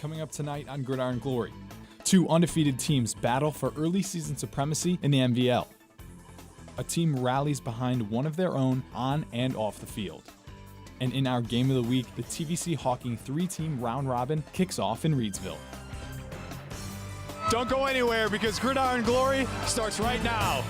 coming up tonight on Gridiron Glory. Two undefeated teams battle for early season supremacy in the MVL. A team rallies behind one of their own on and off the field. And in our game of the week, the TVC Hawking 3-team round robin kicks off in Reedsville. Don't go anywhere because Gridiron Glory starts right now.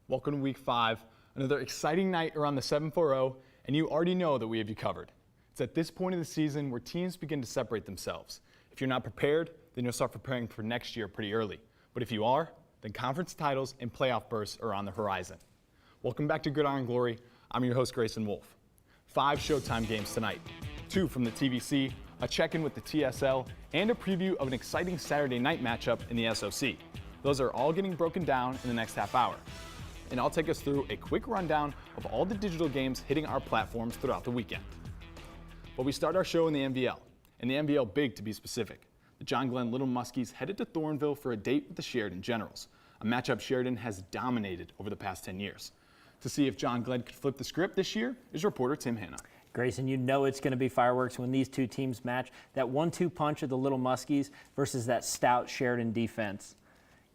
Welcome to week 5, another exciting night around the 740, and you already know that we have you covered. It's at this point of the season where teams begin to separate themselves. If you're not prepared, then you'll start preparing for next year pretty early. But if you are, then conference titles and playoff berths are on the horizon. Welcome back to Gridiron Glory. I'm your host, Grayson Wolf. 5 Showtime games tonight, 2 from the TVC, a check-in with the TSL, and a preview of an exciting Saturday night matchup in the SOC. Those are all getting broken down in the next half hour. And I'll take us through a quick rundown of all the digital games hitting our platforms throughout the weekend. But we start our show in the MVL, and the MVL big to be specific. The John Glenn Little Muskies headed to Thornville for a date with the Sheridan Generals, a matchup Sheridan has dominated over the past 10 years. To see if John Glenn could flip the script this year is reporter Tim Hanna. Grayson, you know it's going to be fireworks when these two teams match. That 1-2 punch of the Little Muskies versus that stout Sheridan defense.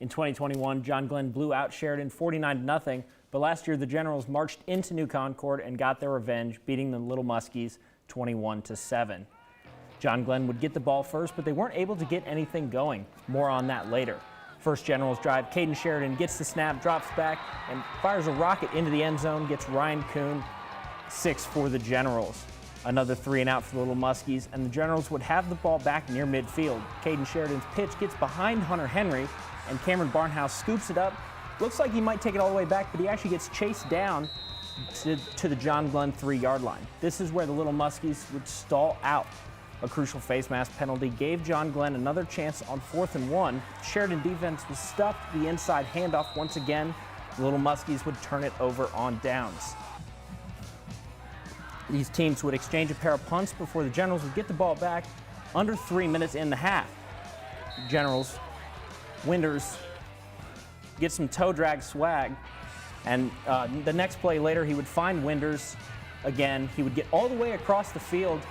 In 2021, John Glenn blew out Sheridan 49-0, but last year the Generals marched into New Concord and got their revenge, beating the Little Muskies 21-7. John Glenn would get the ball first, but they weren't able to get anything going. More on that later. First Generals drive, Caden Sheridan gets the snap, drops back, and fires a rocket into the end zone, gets Ryan Kuhn, 6 for the Generals. Another 3-and-out for the Little Muskies, and the Generals would have the ball back near midfield. Caden Sheridan's pitch gets behind Hunter Henry, and Cameron Barnhouse scoops it up. Looks like he might take it all the way back, but he actually gets chased down to the John Glenn 3-yard line. This is where the Little Muskies would stall out. A crucial face mask penalty gave John Glenn another chance on 4th and 1. Sheridan defense was stuffed the inside handoff once again. The Little Muskies would turn it over on downs. These teams would exchange a pair of punts before the Generals would get the ball back under 3 minutes in the half. Generals Winders gets some toe drag swag, and the next play later he would find Winders again. He would get all the way across the field,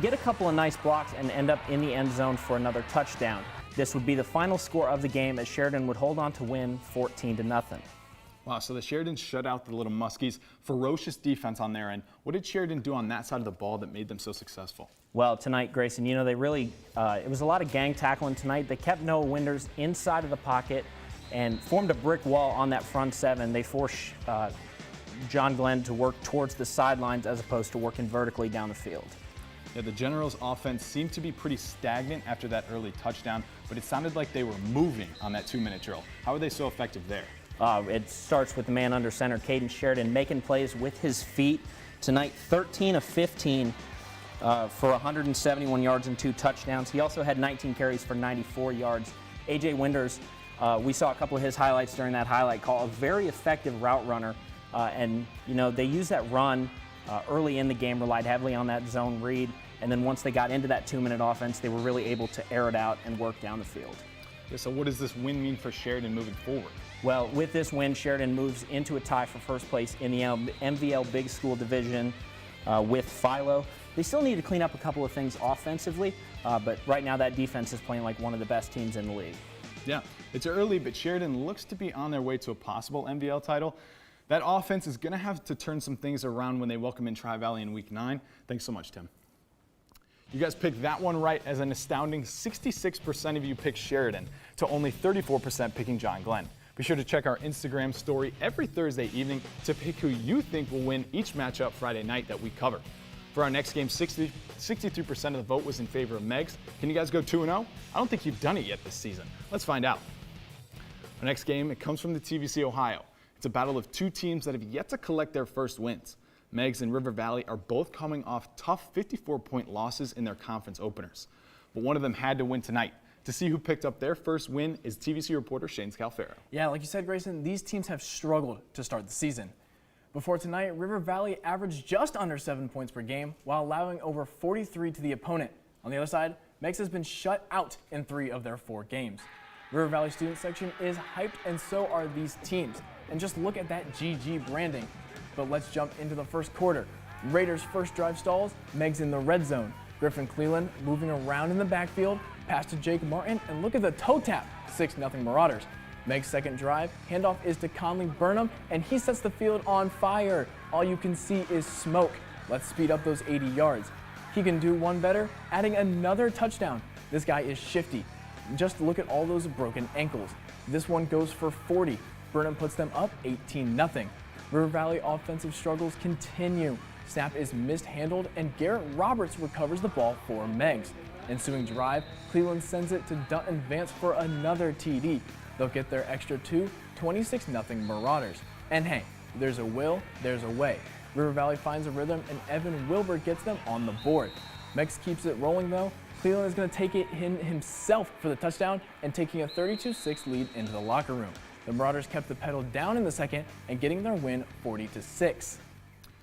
get a couple of nice blocks, and end up in the end zone for another touchdown. This would be the final score of the game as Sheridan would hold on to win 14-0. Wow, so the Sheridan shut out the Little Muskies. Ferocious defense on their end. What did Sheridan do on that side of the ball that made them so successful? Well, tonight, Grayson, you know, they really, it was a lot of gang tackling tonight. They kept Noah Winders inside of the pocket and formed a brick wall on that front 7. They forced John Glenn to work towards the sidelines as opposed to working vertically down the field. Yeah, the Generals' offense seemed to be pretty stagnant after that early touchdown, but it sounded like they were moving on that 2-minute drill. How were they so effective there? It starts with the man under center, Caden Sheridan, making plays with his feet. Tonight, 13 of 15 for 171 yards and 2 touchdowns. He also had 19 carries for 94 yards. A.J. Winders, we saw a couple of his highlights during that highlight call. A very effective route runner. And, you know, they used that run early in the game, relied heavily on that zone read. And then once they got into that 2-minute offense, they were really able to air it out and work down the field. Yeah, so what does this win mean for Sheridan moving forward? Well, with this win, Sheridan moves into a tie for first place in the MVL Big School Division with Philo. They still need to clean up a couple of things offensively, but right now that defense is playing like one of the best teams in the league. Yeah, it's early, but Sheridan looks to be on their way to a possible MVL title. That offense is going to have to turn some things around when they welcome in Tri-Valley in Week 9. Thanks so much, Tim. You guys picked that one right, as an astounding 66% of you picked Sheridan to only 34% picking John Glenn. Be sure to check our Instagram story every Thursday evening to pick who you think will win each matchup Friday night that we cover. For our next game, 63% of the vote was in favor of Meigs. Can you guys go 2-0? I don't think you've done it yet this season. Let's find out. Our next game, it comes from the TVC Ohio. It's a battle of two teams that have yet to collect their first wins. Meigs and River Valley are both coming off tough 54-point losses in their conference openers. But one of them had to win tonight To see who picked up their first win is TVC reporter Shane Scalfaro. Yeah, like you said, Grayson, these teams have struggled to start the season. Before tonight, River Valley averaged just under 7 points per game while allowing over 43 to the opponent. On the other side, Meigs has been shut out in 3 of their 4 games. River Valley student section is hyped, and so are these teams. And just look at that GG branding. But let's jump into the first quarter. Raiders' first drive stalls, Meigs in the red zone. Griffin Cleland moving around in the backfield, pass to Jake Martin, and look at the toe tap, 6-0 Marauders. Meigs' second drive, handoff is to Conley Burnham, and he sets the field on fire. All you can see is smoke. Let's speed up those 80 yards. He can do one better, adding another touchdown. This guy is shifty. Just look at all those broken ankles. This one goes for 40. Burnham puts them up 18-0. River Valley offensive struggles continue. Snap is mishandled, and Garrett Roberts recovers the ball for Meigs. Ensuing drive, Cleveland sends it to Dutton Vance for another TD. They'll get their extra 2, 26-0 Marauders. And hey, there's a will, there's a way. River Valley finds a rhythm, and Evan Wilbur gets them on the board. Meigs keeps it rolling though. Cleveland is going to take it in himself for the touchdown and taking a 32-6 lead into the locker room. The Marauders kept the pedal down in the second and getting their win 40-6.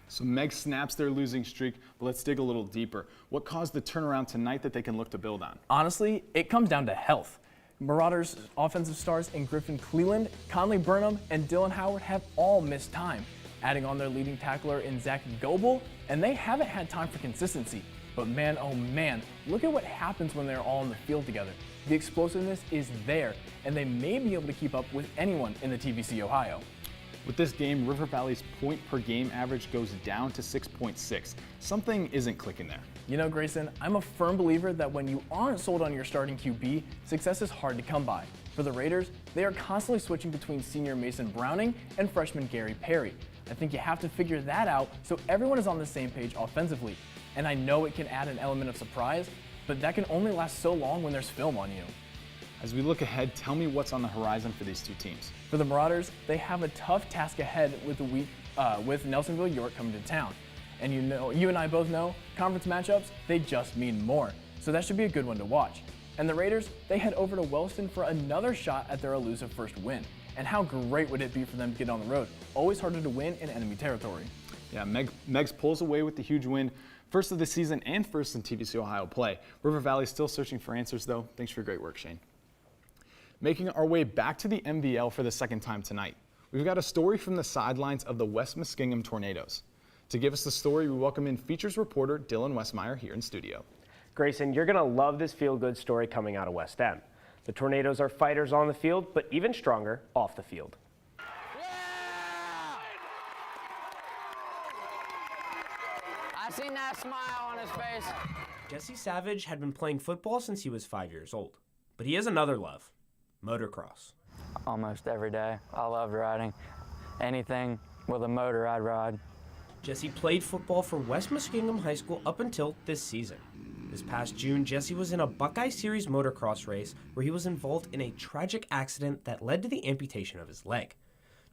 So Meigs snaps their losing streak, but let's dig a little deeper. What caused the turnaround tonight that they can look to build on? Honestly, it comes down to health. Marauders offensive stars in Griffin Cleland, Conley Burnham, and Dylan Howard have all missed time, adding on their leading tackler in Zach Goebel, and they haven't had time for consistency. But man, oh man, look at what happens when they're all on the field together. The explosiveness is there, and they may be able to keep up with anyone in the TVC Ohio. With this game, River Valley's point per game average goes down to 6.6. Something isn't clicking there. You know, Grayson, I'm a firm believer that when you aren't sold on your starting QB, success is hard to come by. For the Raiders, they are constantly switching between senior Mason Browning and freshman Gary Perry. I think you have to figure that out so everyone is on the same page offensively. And I know it can add an element of surprise, but that can only last so long when there's film on you. As we look ahead, tell me what's on the horizon for these two teams. For the Marauders, they have a tough task ahead with the week with Nelsonville York coming to town. And you and I both know, conference matchups, they just mean more. So that should be a good one to watch. And the Raiders, they head over to Wellston for another shot at their elusive first win. And how great would it be for them to get on the road? Always harder to win in enemy territory. Yeah, Meigs pulls away with the huge win. First of the season and first in TVC Ohio play. River Valley still searching for answers though. Thanks for your great work, Shane. Making our way back to the MVL for the second time tonight, we've got a story from the sidelines of the West Muskingum Tornadoes. To give us the story, we welcome in features reporter Dylan Westmeyer here in studio. Grayson, you're going to love this feel-good story coming out of West End. The Tornadoes are fighters on the field, but even stronger off the field. I seen that smile on his face. Jesse Savage had been playing football since he was 5 years old, but he has another love, motocross. Almost every day. I loved riding. Anything with a motor, I'd ride. Jesse played football for West Muskingum High School up until this season. This past June, Jesse was in a Buckeye Series motocross race where he was involved in a tragic accident that led to the amputation of his leg.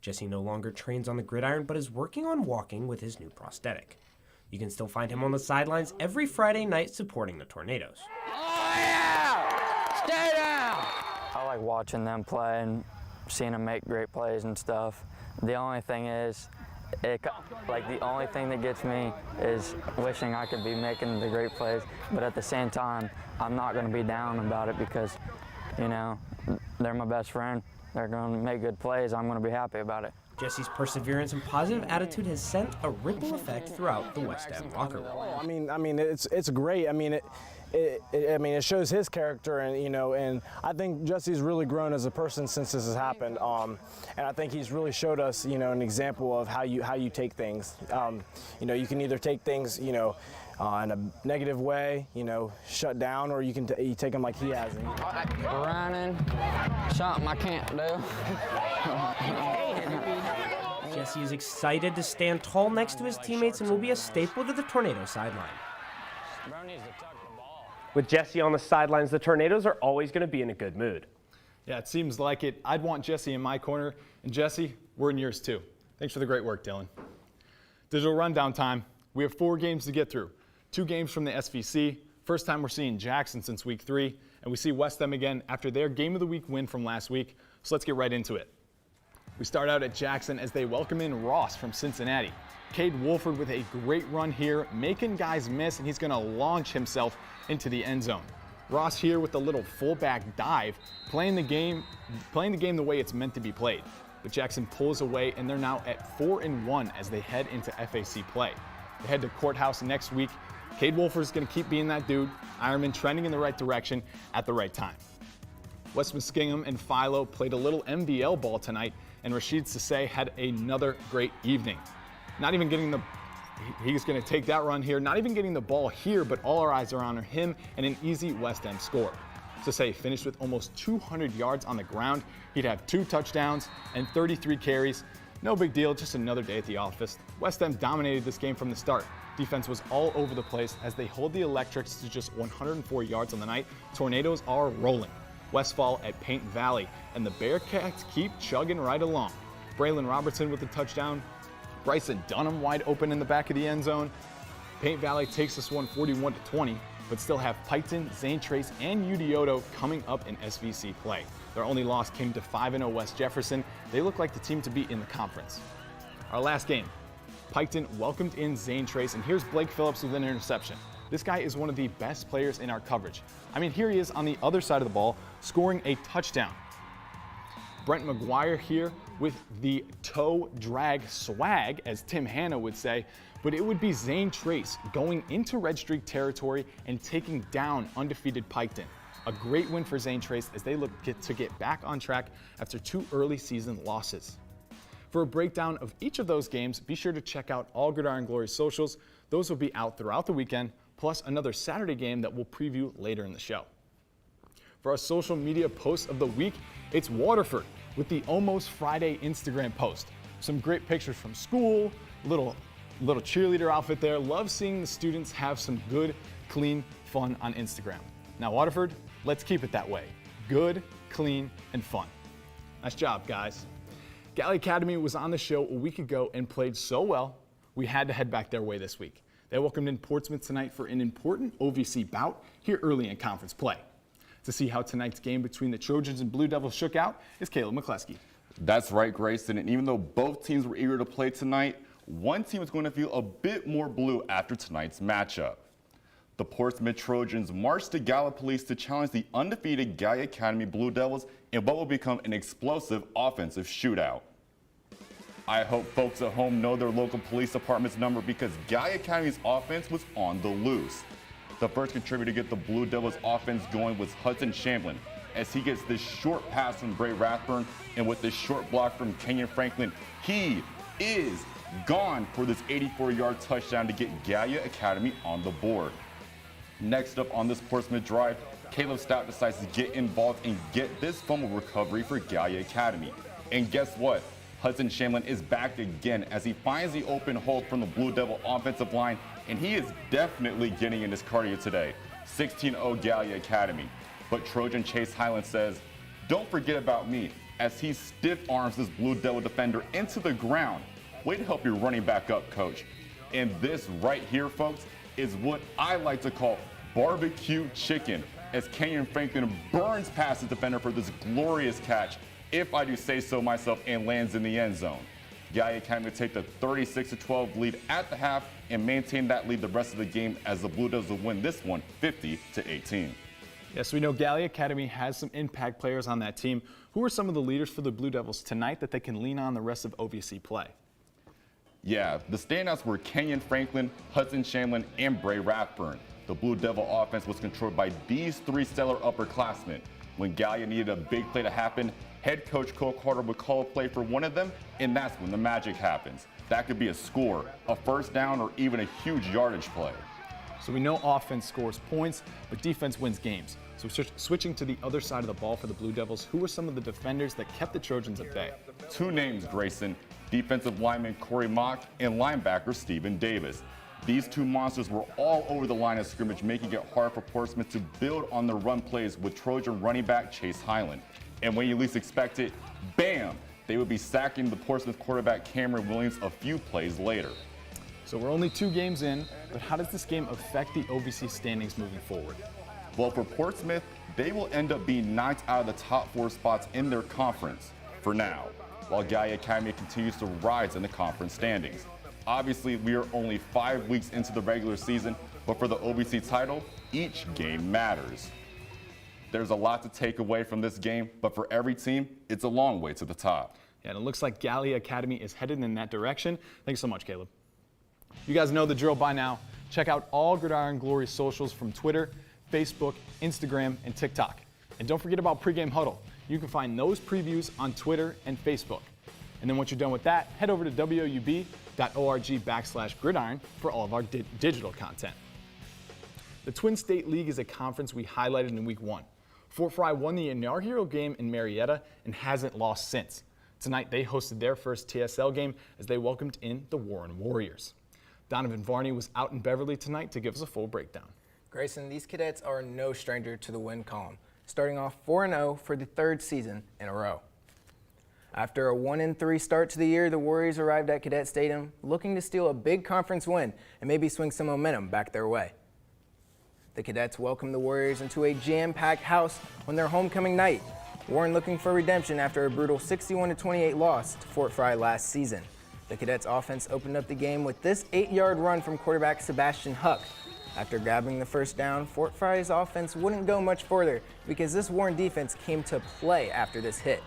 Jesse no longer trains on the gridiron but is working on walking with his new prosthetic. You can still find him on the sidelines every Friday night supporting the Tornadoes. Oh yeah! Stay down! I like watching them play and seeing them make great plays and stuff. The only thing is, the only thing that gets me is wishing I could be making the great plays, but at the same time, I'm not going to be down about it because, you know, they're my best friend. They're going to make good plays. I'm going to be happy about it. Jesse's perseverance and positive attitude has sent a ripple effect throughout the West End locker room. I mean, it's great. I mean, it shows his character, and I think Jesse's really grown as a person since this has happened. And I think he's really showed us, an example of how you take things. You can either take things, in a negative way, shut down, or you take them like he has. Running, something I can't do. Jesse is excited to stand tall next to his teammates and will be a staple to the Tornado sideline. With Jesse on the sidelines, the Tornadoes are always going to be in a good mood. Yeah, it seems like it. I'd want Jesse in my corner, and Jesse, we're in yours too. Thanks for the great work, Dylan. Digital rundown time. We have 4 games to get through. 2 games from the SVC. First time we're seeing Jackson since week 3, And we see West Ham again after their Game of the Week win from last week. So let's get right into it. We start out at Jackson as they welcome in Ross from Cincinnati. Cade Wolford with a great run here, making guys miss, and he's going to launch himself into the end zone. Ross here with a little fullback dive, playing the game the way it's meant to be played. But Jackson pulls away, and they're now at 4-1 as they head into FAC play. They head to Courthouse next week. Cade Wolford is going to keep being that dude. Ironman trending in the right direction at the right time. West Muskingum and Philo played a little MVL ball tonight, and Rashid Sasay had another great evening. He's going to take that run here, not even getting the ball here, but all our eyes are on him and an easy West Ham score. Sasay finished with almost 200 yards on the ground. He'd have 2 touchdowns and 33 carries. No big deal, just another day at the office. West Ham dominated this game from the start. Defense was all over the place as they hold the Electrics to just 104 yards on the night. Tornadoes are rolling. Westfall at Paint Valley, and the Bearcats keep chugging right along. Braylon Robertson with the touchdown. Bryson Dunham wide open in the back of the end zone. Paint Valley takes this one 41-20, but still have Piketon, Zane Trace, and Udioto coming up in SVC play. Their only loss came to 5-0 West Jefferson. They look like the team to beat in the conference. Our last game, Piketon welcomed in Zane Trace, and here's Blake Phillips with an interception. This guy is one of the best players in our coverage. I mean, here he is on the other side of the ball, scoring a touchdown. Brent McGuire here with the toe drag swag, as Tim Hanna would say, but it would be Zane Trace going into Red Streak territory and taking down undefeated Piketon. A great win for Zane Trace as they look to get back on track after 2 early season losses. For a breakdown of each of those games, be sure to check out all Gridiron Glory socials. Those will be out throughout the weekend, plus another Saturday game that we'll preview later in the show. For our social media post of the week, it's Waterford with the Almost Friday Instagram post. Some great pictures from school, little cheerleader outfit there. Love seeing the students have some good, clean fun on Instagram. Now Waterford, let's keep it that way. Good, clean, and fun. Nice job, guys. Gallia Academy was on the show a week ago and played so well, we had to head back their way this week. They welcomed in Portsmouth tonight for an important OVC bout here early in conference play. To see how tonight's game between the Trojans and Blue Devils shook out is Caleb McCleskey. That's right, Grayson. And even though both teams were eager to play tonight, one team is going to feel a bit more blue after tonight's matchup. The Portsmouth Trojans marched to Gallipolis to challenge the undefeated Gallia Academy Blue Devils in what will become an explosive offensive shootout. I hope folks at home know their local police department's number because Gallia Academy's offense was on the loose. The first contributor to get the Blue Devils offense going was Hudson Shamblin, as he gets this short pass from Bray Rathburn, and with this short block from Kenyon Franklin, he is gone for this 84-yard touchdown to get Gallia Academy on the board. Next up on this Portsmouth drive, Caleb Stout decides to get involved and get this fumble recovery for Gallia Academy. And guess what? Hudson Shamlin is back again as he finds the open hole from the Blue Devil offensive line, and he is definitely getting in his cardio today. 16-0 Gallia Academy. But Trojan Chase Highland says, "Don't forget about me," as he stiff arms this Blue Devil defender into the ground. Way to help your running back up, coach. And this right here, folks, is what I like to call barbecue chicken, as Kenyon Franklin burns past the defender for this glorious catch, if I do say so myself, and lands in the end zone. Gallia Academy will take the 36-12 lead at the half and maintain that lead the rest of the game as the Blue Devils will win this one 50-18. Yes, we know Gallia Academy has some impact players on that team. Who are some of the leaders for the Blue Devils tonight that they can lean on the rest of OVC play? Yeah, the standouts were Kenyon Franklin, Hudson Shamlin, and Bray Rathburn. The Blue Devil offense was controlled by these 3 stellar upperclassmen. When Gallia needed a big play to happen, head coach Cole Carter would call a play for one of them, and that's when the magic happens. That could be a score, a first down, or even a huge yardage play. So we know offense scores points, but defense wins games. So switching to the other side of the ball for the Blue Devils, who were some of the defenders that kept the Trojans at bay? 2 names, Grayson: defensive lineman Corey Mock and linebacker Stephen Davis. These 2 monsters were all over the line of scrimmage, making it hard for Portsmouth to build on their run plays with Trojan running back Chase Highland. And when you least expect it, bam, they would be sacking the Portsmouth quarterback Cameron Williams a few plays later. So we're only 2 games in, but how does this game affect the OVC standings moving forward? Well, for Portsmouth, they will end up being knocked out of the top 4 spots in their conference for now, while Gallia Academy continues to rise in the conference standings. Obviously, we are only 5 weeks into the regular season, but for the OVC title, each game matters. There's a lot to take away from this game, but for every team, it's a long way to the top. Yeah, and it looks like Gallia Academy is headed in that direction. Thanks so much, Caleb. You guys know the drill by now. Check out all Gridiron Glory socials from Twitter, Facebook, Instagram, and TikTok. And don't forget about Pregame Huddle. You can find those previews on Twitter and Facebook. And then once you're done with that, head over to woub.org/gridiron for all of our digital content. The Twin State League is a conference we highlighted in Week 1. Fort Fry won the inaugural game in Marietta and hasn't lost since. Tonight, they hosted their first TSL game as they welcomed in the Warren Warriors. Donovan Varney was out in Beverly tonight to give us a full breakdown. Grayson, these cadets are no stranger to the win column, starting off 4-0 for the 3rd season in a row. After a 1-3 start to the year, the Warriors arrived at Cadet Stadium looking to steal a big conference win and maybe swing some momentum back their way. The Cadets welcomed the Warriors into a jam-packed house on their homecoming night. Warren looking for redemption after a brutal 61-28 loss to Fort Fry last season. The Cadets offense opened up the game with this 8-yard run from quarterback Sebastian Huck. After grabbing the first down, Fort Fry's offense wouldn't go much further because this Warren defense came to play after this hit.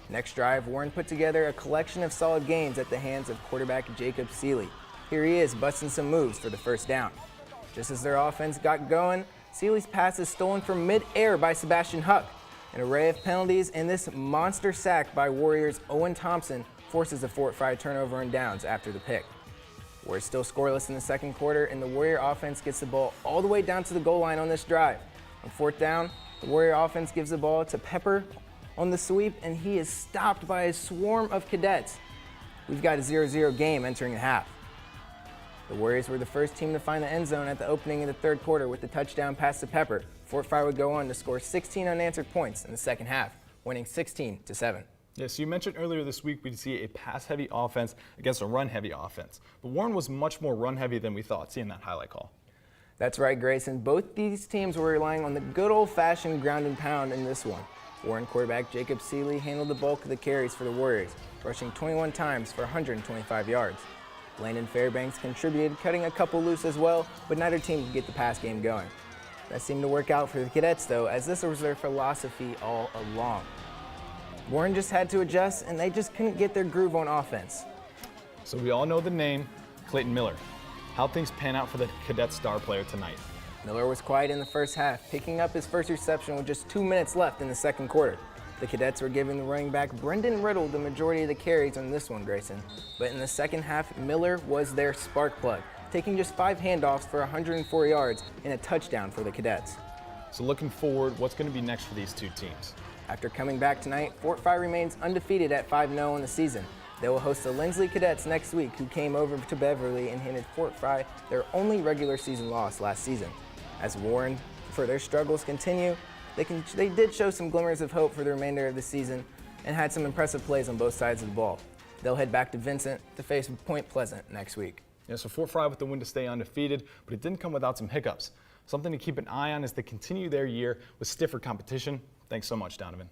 Next drive, Warren put together a collection of solid gains at the hands of quarterback Jacob Seeley. Here he is busting some moves for the first down. Just as their offense got going, Seeley's pass is stolen from mid-air by Sebastian Huck. An array of penalties and this monster sack by Warriors' Owen Thompson forces a Fort Fry turnover and downs after the pick. Warriors still scoreless in the second quarter, and the Warrior offense gets the ball all the way down to the goal line on this drive. On 4th down, the Warrior offense gives the ball to Pepper on the sweep, and he is stopped by a swarm of cadets. We've got a 0-0 game entering the half. The Warriors were the first team to find the end zone at the opening of the 3rd quarter with the touchdown pass to Pepper. Fort Fry would go on to score 16 unanswered points in the second half, winning 16-7. Yes, you mentioned earlier this week we'd see a pass-heavy offense against a run-heavy offense. But Warren was much more run-heavy than we thought, seeing that highlight call. That's right, Grayson. Both these teams were relying on the good old-fashioned ground and pound in this one. Warren quarterback Jacob Seeley handled the bulk of the carries for the Warriors, rushing 21 times for 125 yards. Landon Fairbanks contributed, cutting a couple loose as well, but neither team could get the pass game going. That seemed to work out for the Cadets, though, as this was their philosophy all along. Warren just had to adjust, and they just couldn't get their groove on offense. So we all know the name, Clayton Miller. How'd things pan out for the Cadet star player tonight? Miller was quiet in the first half, picking up his first reception with just 2 minutes left in the second quarter. The Cadets were giving the running back Brendan Riddle the majority of the carries on this one, Grayson. But in the second half, Miller was their spark plug, taking just 5 handoffs for 104 yards and a touchdown for the Cadets. So looking forward, what's going to be next for these two teams? After coming back tonight, Fort Fry remains undefeated at 5-0 in the season. They will host the Lindsley Cadets next week, who came over to Beverly and handed Fort Fry their only regular season loss last season. As Warren, for their struggles continue, they did show some glimmers of hope for the remainder of the season and had some impressive plays on both sides of the ball. They'll head back to Vincent to face Point Pleasant next week. Yeah, so Fort Fry with the win to stay undefeated, but it didn't come without some hiccups. Something to keep an eye on as they continue their year with stiffer competition. Thanks so much, Donovan.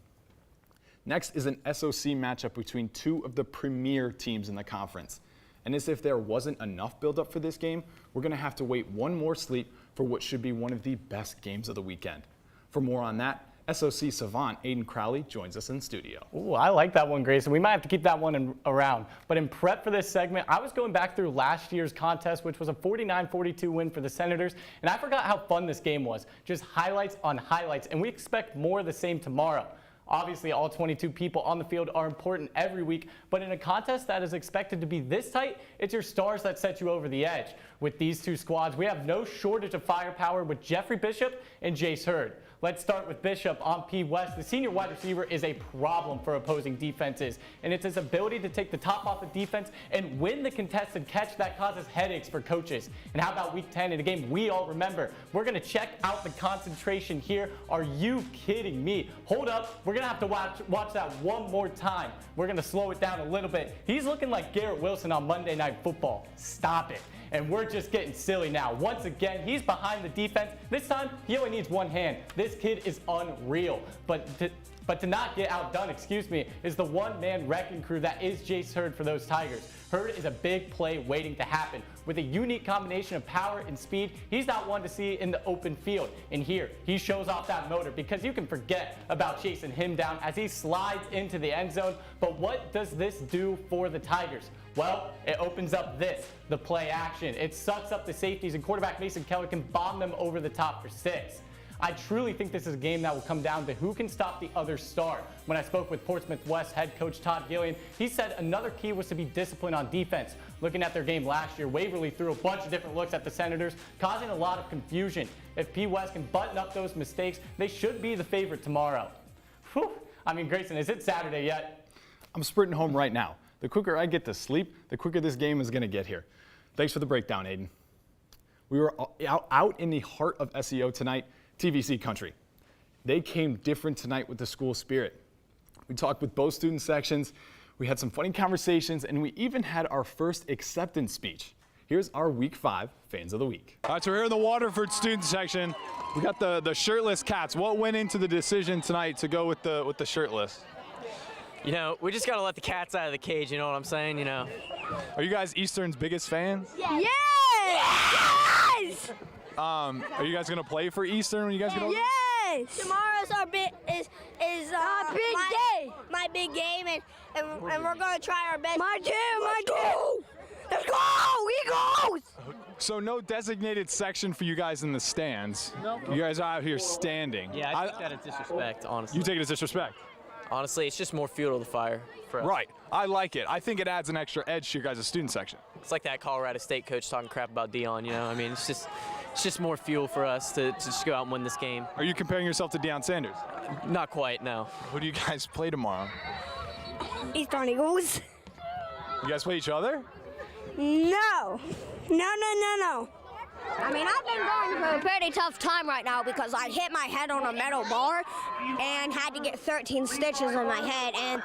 Next is an SOC matchup between two of the premier teams in the conference. And as if there wasn't enough buildup for this game, we're going to have to wait one more sleep for what should be one of the best games of the weekend. For more on that, SOC savant Aiden Crowley joins us in studio. Ooh, I like that one, Grayson. We might have to keep that one around. But in prep for this segment, I was going back through last year's contest, which was a 49-42 win for the Senators, and I forgot how fun this game was. Just highlights on highlights, and we expect more of the same tomorrow. Obviously, all 22 people on the field are important every week, but in a contest that is expected to be this tight, it's your stars that set you over the edge. With these two squads, we have no shortage of firepower with Jeffrey Bishop and Jace Hurd. Let's start with Bishop on P West. The senior wide receiver is a problem for opposing defenses, and it's his ability to take the top off the defense and win the contested catch that causes headaches for coaches. And how about week 10 in a game we all remember? We're going to check out the concentration here. Are you kidding me? Hold up. We're going to have to watch that one more time. We're going to slow it down a little bit. He's looking like Garrett Wilson on Monday Night Football. Stop it. And we're just getting silly now. Once again, he's behind the defense. This time, he only needs one hand. This This kid is unreal. But to not get outdone, is the one-man wrecking crew that is Jace Hurd for those Tigers. Hurd is a big play waiting to happen. With a unique combination of power and speed, he's not one to see in the open field. And here, he shows off that motor because you can forget about chasing him down as he slides into the end zone. But what does this do for the Tigers? Well, it opens up the play action. It sucks up the safeties, and quarterback Mason Keller can bomb them over the top for 6. I truly think this is a game that will come down to who can stop the other star. When I spoke with Portsmouth West head coach Todd Gillian, he said another key was to be disciplined on defense. Looking at their game last year, Waverly threw a bunch of different looks at the Senators, causing a lot of confusion. If P. West can button up those mistakes, they should be the favorite tomorrow. Whew. I mean, Grayson, is it Saturday yet? I'm sprinting home right now. The quicker I get to sleep, the quicker this game is going to get here. Thanks for the breakdown, Aiden. We were out in the heart of SEO tonight, TVC country. They came different tonight with the school spirit. We talked with both student sections, we had some funny conversations, and we even had our first acceptance speech. Here's our Week 5 Fans of the Week. All right, so we're here in the Waterford student section. We got the shirtless cats. What went into the decision tonight to go with the shirtless? You know, we just got to let the cats out of the cage, you know what I'm saying, you know. Are you guys Eastern's biggest fans? Yes! Yes! Are you guys gonna play for Eastern when you guys get older? Yes! Tomorrow's our big big day. My big game, and we're gonna try our best. My team. Let's go, Eagles! So no designated section for you guys in the stands. No. You guys are out here standing. Yeah, I take that as disrespect, honestly. You take it as disrespect? Honestly, it's just more fuel to the fire for us. Right. I like it. I think it adds an extra edge to your guys' student section. It's like that Colorado State coach talking crap about Dion, you know? I mean, it's just more fuel for us to just go out and win this game. Are you comparing yourself to Deion Sanders? Not quite, no. Who do you guys play tomorrow? Eastern Eagles. You guys play each other? No. I mean, I've been going through a pretty tough time right now because I hit my head on a metal bar and had to get 13 stitches in my head, and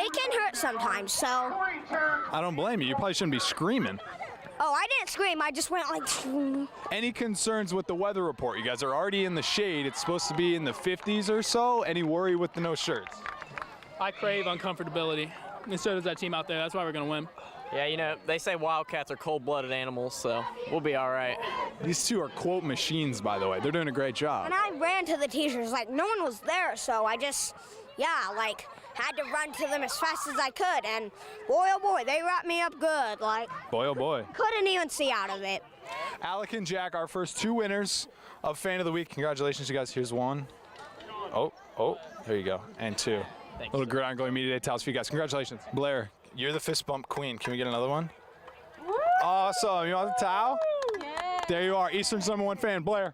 it can hurt sometimes, so. I don't blame you. You probably shouldn't be screaming. Oh, I didn't scream. I just went like. Any concerns with the weather report? You guys are already in the shade. It's supposed to be in the 50s or so. Any worry with the no shirts? I crave uncomfortability, and so does that team out there. That's why we're going to win. Yeah, you know, they say Wildcats are cold-blooded animals, so we'll be all right. These two are quote machines, by the way. They're doing a great job. And I ran to the teachers, like no one was there, so I just, like had to run to them as fast as I could, and boy, oh boy, they wrapped me up good, like. Boy, oh boy. Couldn't even see out of it. Alec and Jack, our first 2 winners of Fan of the Week. Congratulations, you guys. Here's 1. Oh, there you go. And 2. Thanks. Little Gridiron Glory Media Day towels for you guys. Congratulations. Blair, you're the fist bump queen. Can we get another one? Woo! Awesome. You want the towel? Yeah. There you are. Eastern's #1 fan, Blair.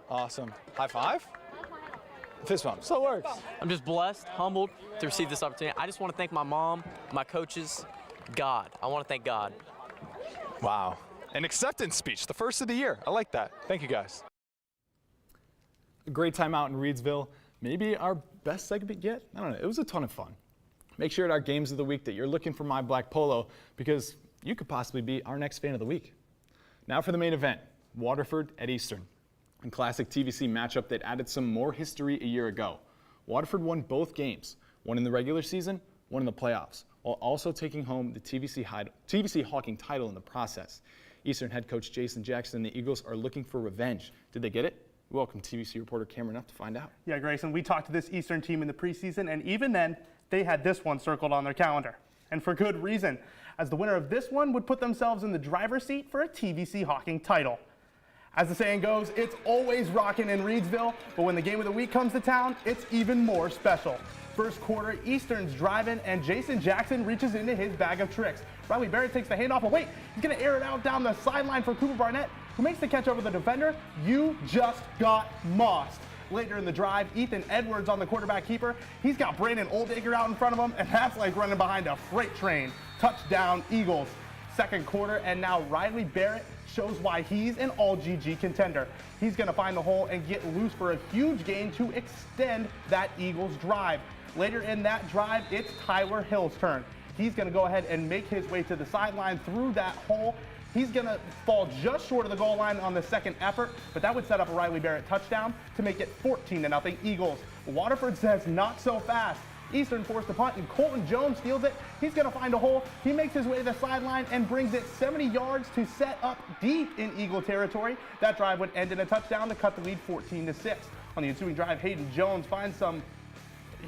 Awesome. High five? Fist bump. So it works. I'm just blessed, humbled to receive this opportunity. I just want to thank my mom, my coaches, God. I want to thank God. Wow. An acceptance speech, the first of the year. I like that. Thank you, guys. A great time out in Reedsville. Maybe our best segment yet? I don't know. It was a ton of fun. Make sure at our Games of the Week that you're looking for my black polo because you could possibly be our next Fan of the Week. Now for the main event, Waterford at Eastern. A classic TVC matchup that added some more history a year ago. Waterford won both games, one in the regular season, one in the playoffs, while also taking home the TVC Hawking title in the process. Eastern head coach Jason Jackson and the Eagles are looking for revenge. Did they get it? Welcome TVC reporter Cameron up to find out. Yeah, Grayson, we talked to this Eastern team in the preseason, and even then, they had this one circled on their calendar. And for good reason, as the winner of this one would put themselves in the driver's seat for a TVC Hawking title. As the saying goes, it's always rocking in Reedsville, but when the game of the week comes to town, it's even more special. First quarter, Eastern's driving, and Jason Jackson reaches into his bag of tricks. Riley Barrett takes the handoff, and wait, he's going to air it out down the sideline for Cooper Barnett, who makes the catch over the defender. You just got mossed. Later in the drive, Ethan Edwards on the quarterback keeper. He's got Brandon Oldacre out in front of him, and that's like running behind a freight train. Touchdown, Eagles. Second quarter, and now Riley Barrett shows why he's an all-GG contender. He's going to find the hole and get loose for a huge gain to extend that Eagles drive. Later in that drive, it's Tyler Hill's turn. He's going to go ahead and make his way to the sideline through that hole. He's going to fall just short of the goal line on the second effort, but that would set up a Riley Barrett touchdown to make it 14-0 Eagles. Waterford says not so fast. Eastern forced the punt, and Colton Jones fields it. He's going to find a hole. He makes his way to the sideline and brings it 70 yards to set up deep in Eagle territory. That drive would end in a touchdown to cut the lead 14-6. On the ensuing drive, Hayden Jones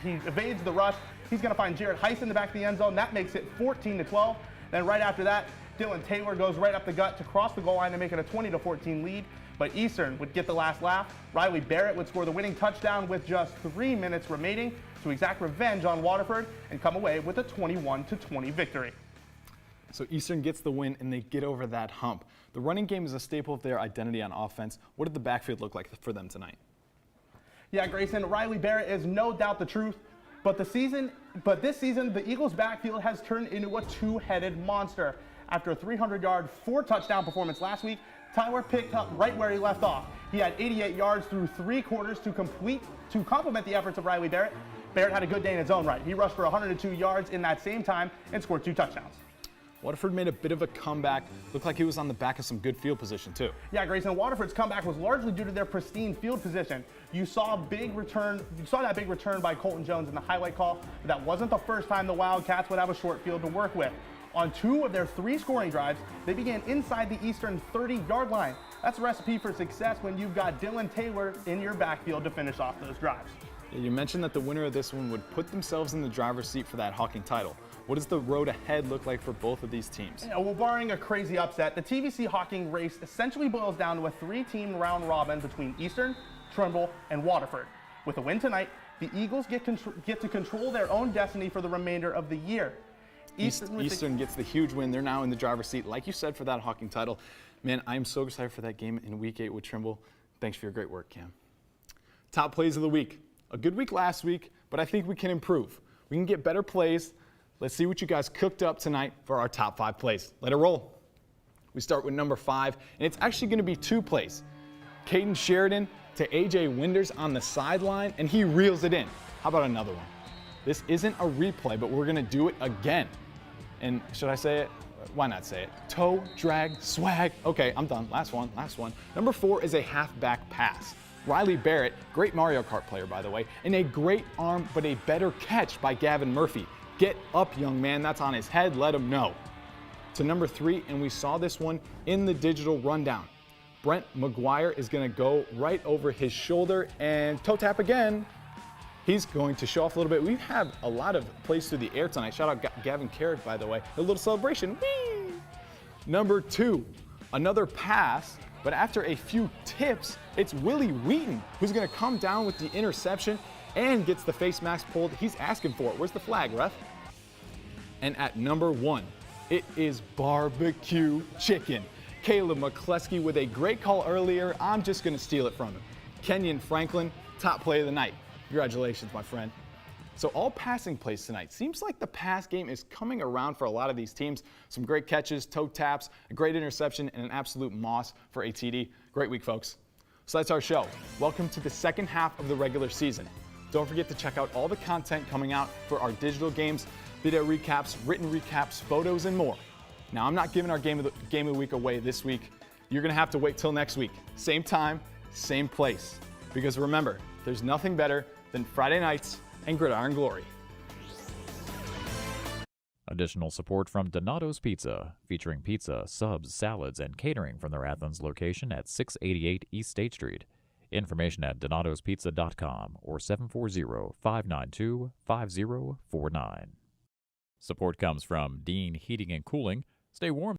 he evades the rush. He's going to find Jared Heiss in the back of the end zone. That makes it 14-12. Then right after that, Dylan Taylor goes right up the gut to cross the goal line to make it a 20-14 lead. But Eastern would get the last laugh. Riley Barrett would score the winning touchdown with just 3 minutes remaining to exact revenge on Waterford and come away with a 21-20 victory. So Eastern gets the win and they get over that hump. The running game is a staple of their identity on offense. What did the backfield look like for them tonight? Yeah, Grayson, Riley Barrett is no doubt the truth. But this season, the Eagles' backfield has turned into a two-headed monster. After a 300-yard, 4-touchdown performance last week, Tyler picked up right where he left off. He had 88 yards through 3 quarters to complement the efforts of Riley Barrett. Barrett had a good day in his own right. He rushed for 102 yards in that same time and scored 2 touchdowns. Waterford made a bit of a comeback. Looked like he was on the back of some good field position too. Yeah, Grayson, Waterford's comeback was largely due to their pristine field position. You saw that big return by Colton Jones in the highlight call, but that wasn't the first time the Wildcats would have a short field to work with. On 2 of their 3 scoring drives, they began inside the Eastern 30-yard line. That's a recipe for success when you've got Dylan Taylor in your backfield to finish off those drives. You mentioned that the winner of this one would put themselves in the driver's seat for that Hawking title. What does the road ahead look like for both of these teams? Yeah, well, barring a crazy upset, the TVC Hawking race essentially boils down to a 3-team round robin between Eastern, Trimble, and Waterford. With a win tonight, the Eagles get to control their own destiny for the remainder of the year. Eastern gets the huge win. They're now in the driver's seat, like you said, for that Hawking title. Man, I'm so excited for that game in Week 8 with Trimble. Thanks for your great work, Cam. Top plays of the week. A good week last week, but I think we can improve. We can get better plays. Let's see what you guys cooked up tonight for our top 5 plays. Let it roll. We start with number 5, and it's actually going to be 2 plays. Caden Sheridan to AJ Winders on the sideline, and he reels it in. How about another one? This isn't a replay, but we're going to do it again. And should I say it? Why not say it? Toe, drag, swag. Okay, I'm done. Last one. Number 4 is a halfback pass. Riley Barrett, great Mario Kart player, by the way, and a great arm, but a better catch by Gavin Murphy. Get up, young man. That's on his head. Let him know. To number 3, and we saw this one in the digital rundown. Brent McGuire is going to go right over his shoulder and toe tap again. He's going to show off a little bit. We have a lot of plays through the air tonight. Shout out Gavin Carrick, by the way. A little celebration. Whee! Number 2, another pass, but after a few tips, it's Willie Wheaton who's going to come down with the interception and gets the face mask pulled. He's asking for it. Where's the flag, ref? And at number 1, it is barbecue chicken. Caleb McCleskey with a great call earlier. I'm just going to steal it from him. Kenyon Franklin, top play of the night. Congratulations, my friend. So all passing plays tonight. Seems like the pass game is coming around for a lot of these teams. Some great catches, toe taps, a great interception, and an absolute moss for ATD. Great week, folks. So that's our show. Welcome to the second half of the regular season. Don't forget to check out all the content coming out for our digital games, video recaps, written recaps, photos, and more. Now, I'm not giving our game of the week away this week. You're going to have to wait till next week. Same time, same place. Because remember, there's nothing better than Friday nights and Gridiron Glory. Additional support from Donato's Pizza, featuring pizza, subs, salads, and catering from their Athens location at 688 East State Street. Information at donatospizza.com or 740-592-5049. Support comes from Dean Heating and Cooling. Stay warm.